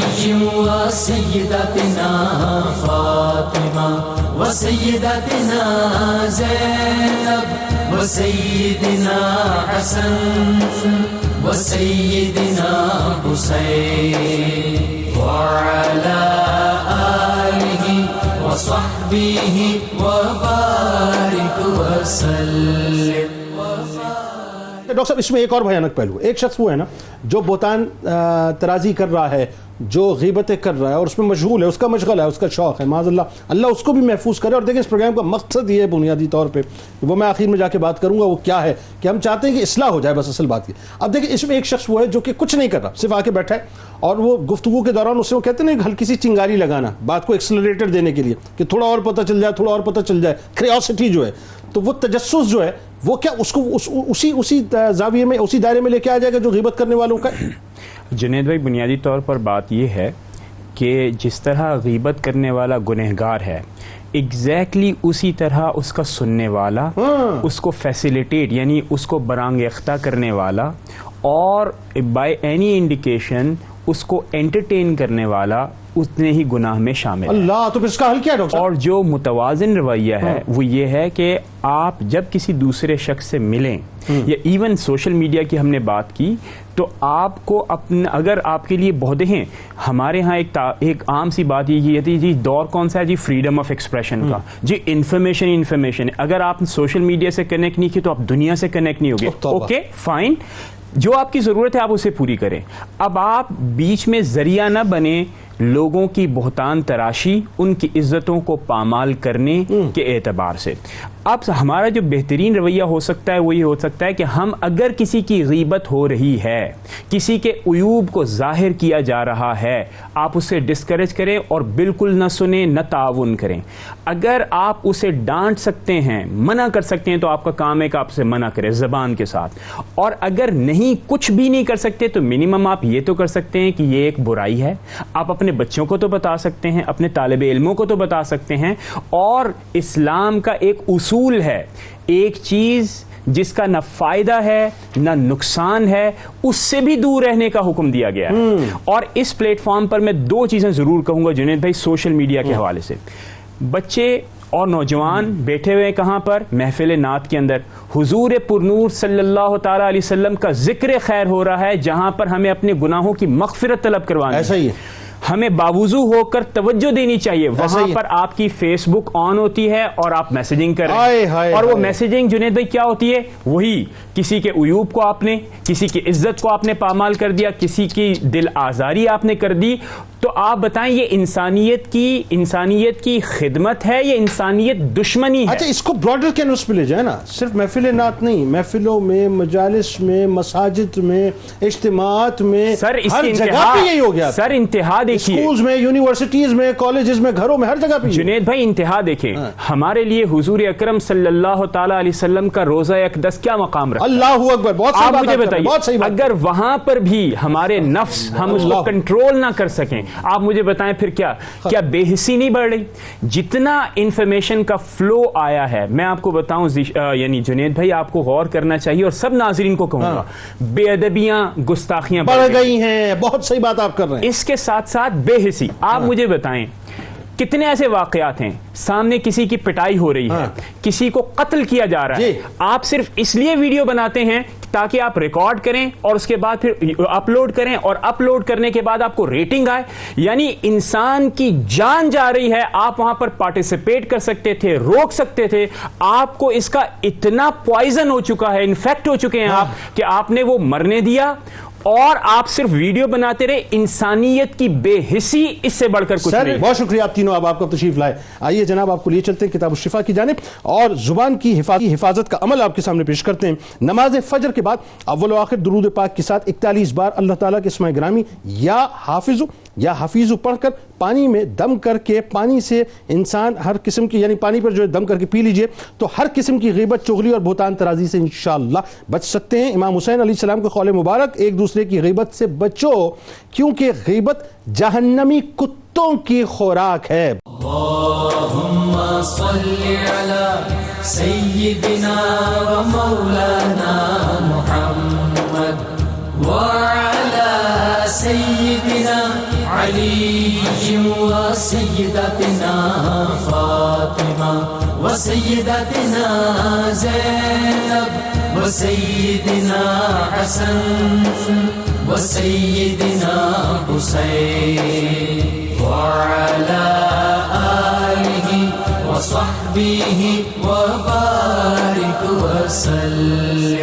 و سیدتنا فاطمہ و سیدتنا زینب و سیدنا حسن و سیدنا حسین وعلی آلہ و صحبہ و بارک وسلم. ڈاکٹر صاحب اس میں ایک اور بھیانک پہلو، ایک شخص وہ ہے نا جو بہتان ترازی کر رہا ہے، جو غیبتیں کر رہا ہے اور اس میں مشغول ہے، اس کا مشغلہ ہے، اس کا شوق ہے، معاذ اللہ اس کو بھی محفوظ کرے. اور دیکھیں اس پروگرام کا مقصد یہ ہے بنیادی طور پہ، وہ میں آخر میں جا کے بات کروں گا، وہ کیا ہے کہ ہم چاہتے ہیں کہ اصلاح ہو جائے، بس اصل بات یہ. اب دیکھیں اس میں ایک شخص وہ ہے جو کہ کچھ نہیں کر رہا، صرف آ کے بیٹھا ہے، اور وہ گفتگو کے دوران اسے وہ کہتے ہیں نا ہلکی سی چنگاری لگانا، بات کو ایکسلریٹر دینے کے لیے کہ تھوڑا اور پتہ چل جائے، تھوڑا اور پتہ چل جائے، کریوسٹی جو ہے، تو وہ تجسس جو ہے وہ کیا اس کو اسی زاویے میں، اسی دائرے میں لے کے آ جائے گا جو غیبت کرنے والوں کا. جنید بھائی بنیادی طور پر بات یہ ہے کہ جس طرح غیبت کرنے والا گنہگار ہے، ایگزیکٹلی اسی طرح اس کا سننے والا، اس کو فیسیلیٹیٹ یعنی اس کو برانگیختہ کرنے والا، اور بائی اینی انڈیکیشن اس کو انٹرٹین کرنے والا اتنے ہی گناہ میں شامل ہے. اللہ، تو پھر اس کا حل کیا ہے ڈاکٹر صاحب؟ اور جو متوازن رویہ ہے وہ یہ ہے کہ آپ جب کسی دوسرے شخص سے ملیں، یا ایون سوشل میڈیا کی ہم نے بات کی، تو آپ کو اگر آپ کے لیے بہت ہیں، ہمارے ہاں ایک عام سی بات یہ تھی جی دور کون سا ہے جی فریڈم آف ایکسپریشن کا، جی انفارمیشن ہے، اگر آپ سوشل میڈیا سے کنیکٹ نہیں کی تو آپ دنیا سے کنیکٹ نہیں ہوگے. اوکے فائن، جو آپ کی ضرورت ہے آپ اسے پوری کریں. اب آپ بیچ میں ذریعہ نہ بنے لوگوں کی بہتان تراشی، ان کی عزتوں کو پامال کرنے کے اعتبار سے. اب ہمارا جو بہترین رویہ ہو سکتا ہے وہ یہ ہو سکتا ہے کہ ہم اگر کسی کی غیبت ہو رہی ہے، کسی کے عیوب کو ظاہر کیا جا رہا ہے، آپ اسے ڈسکریج کریں اور بالکل نہ سنیں، نہ تعاون کریں. اگر آپ اسے ڈانٹ سکتے ہیں، منع کر سکتے ہیں، تو آپ کا کام ہے کہ آپ اسے منع کریں زبان کے ساتھ. اور اگر نہیں کچھ بھی نہیں کر سکتے تو منیمم آپ یہ تو کر سکتے ہیں کہ یہ ایک برائی ہے، آپ اپنے بچوں کو تو بتا سکتے ہیں، اپنے طالب علموں کو تو بتا سکتے ہیں. اور اسلام کا ایک اصول ہے، ایک چیز جس کا نہ فائدہ ہے نہ نقصان ہے اس سے بھی دور رہنے کا حکم دیا گیا ہے. اور اس پلیٹ فارم پر میں دو چیزیں ضرور کہوں گا جنید بھائی سوشل میڈیا کے حوالے سے. بچے اور نوجوان بیٹھے ہوئے کہاں پر؟ محفل نعت کے اندر حضور پرنور صلی اللہ تعالی علیہ وسلم کا ذکر خیر ہو رہا ہے، جہاں پر ہمیں اپنے گناہوں کی مغفرت طلب کروانی ہے. ایسا ہی ہے، ہمیں باوضو ہو کر توجہ دینی چاہیے. وہاں پر آپ کی فیس بک آن ہوتی ہے اور آپ میسجنگ کر رہے ہیں، اور وہ میسجنگ جنید بھائی کیا ہوتی ہے؟ وہی کسی کے عیوب کو آپ نے، کسی کی عزت کو آپ نے پامال کر دیا، کسی کی دل آزاری آپ نے کر دی، تو آپ بتائیں یہ انسانیت کی خدمت ہے یا انسانیت دشمنی ہے؟ اچھا اس کو براڈر کینوس پہ لے جائیں نا، صرف محفل نعت نہیں، محفلوں میں، مجالس میں، مساجد میں، اجتماعات میں، سر اس ہر کی جگہ پہ یہی ہو گیا. سر انتہا دیکھیے، اسکولز میں، یونیورسٹیز میں، کالجز میں، گھروں میں، ہر جگہ پہ. جنید بھائی انتہا دیکھیں، ہمارے لیے حضور اکرم صلی اللہ تعالی علیہ وسلم کا روزہ اقدس کیا مقام رکھتا ہے؟ اللہ اکبر. بہت آپ صحیح مجھے بات ہے، بہت صحیح بتائیے، بات. اگر وہاں پر بھی ہمارے نفس ہم اس کو کنٹرول نہ کر سکیں، آپ مجھے بتائیں پھر کیا بے حسی نہیں بڑھ رہی؟ جتنا انفارمیشن کا فلو آیا ہے، میں آپ کو بتاؤں یعنی جنید بھائی آپ کو غور کرنا چاہیے، اور سب ناظرین کو کہوں گا، بے ادبیاں، گستاخیاں بڑھ گئی ہیں. بہت صحیح بات آپ کر رہے ہیں. اس کے ساتھ ساتھ بے حسی. آپ مجھے بتائیں کتنے ایسے واقعات ہیں سامنے کسی کی پٹائی ہو رہی ہے، کسی کو قتل کیا جا رہا ہے، آپ صرف اس لیے ویڈیو بناتے ہیں تاکہ آپ ریکارڈ کریں اور اس کے بعد پھر اپلوڈ کریں، اور اپلوڈ کرنے کے بعد آپ کو ریٹنگ آئے. یعنی انسان کی جان جا رہی ہے، آپ وہاں پر پارٹیسپیٹ کر سکتے تھے، روک سکتے تھے. آپ کو اس کا اتنا پوائزن ہو چکا ہے، انفیکٹ ہو چکے ہیں آپ، کہ آپ نے وہ مرنے دیا اور آپ صرف ویڈیو بناتے رہے. انسانیت کی بے حسی اس سے بڑھ کر کچھ نہیں. بہت شکریہ آپ تینوں، آپ تشریف لائے. آئیے جناب آپ کو لیے چلتے ہیں کتاب الشفا کی جانب، اور زبان کی حفاظت کا عمل آپ کے سامنے پیش کرتے ہیں. نماز فجر کے بعد اول و آخر درود پاک کے ساتھ 41 بار اللہ تعالیٰ کے اسماء گرامی یا حافظ پڑھ کر پانی میں دم کر کے، پانی سے انسان ہر قسم کی، یعنی پانی پر جو دم کر کے پی لیجئے تو ہر قسم کی غیبت، چغلی اور بہتان ترازی سے انشاءاللہ بچ سکتے ہیں. امام حسین علیہ السلام کے قول مبارک، ایک دوسرے کی غیبت سے بچو کیونکہ غیبت جہنمی کتوں کی خوراک ہے. اللہم صلی علی سیدنا و مولانا محمد وعلی سیدنا علی و سیدتنا فاطمہ و سیدتنا زینب و سیدنا حسن و سیدنا حسین وعلى آله وصحبه وبارك وسلم.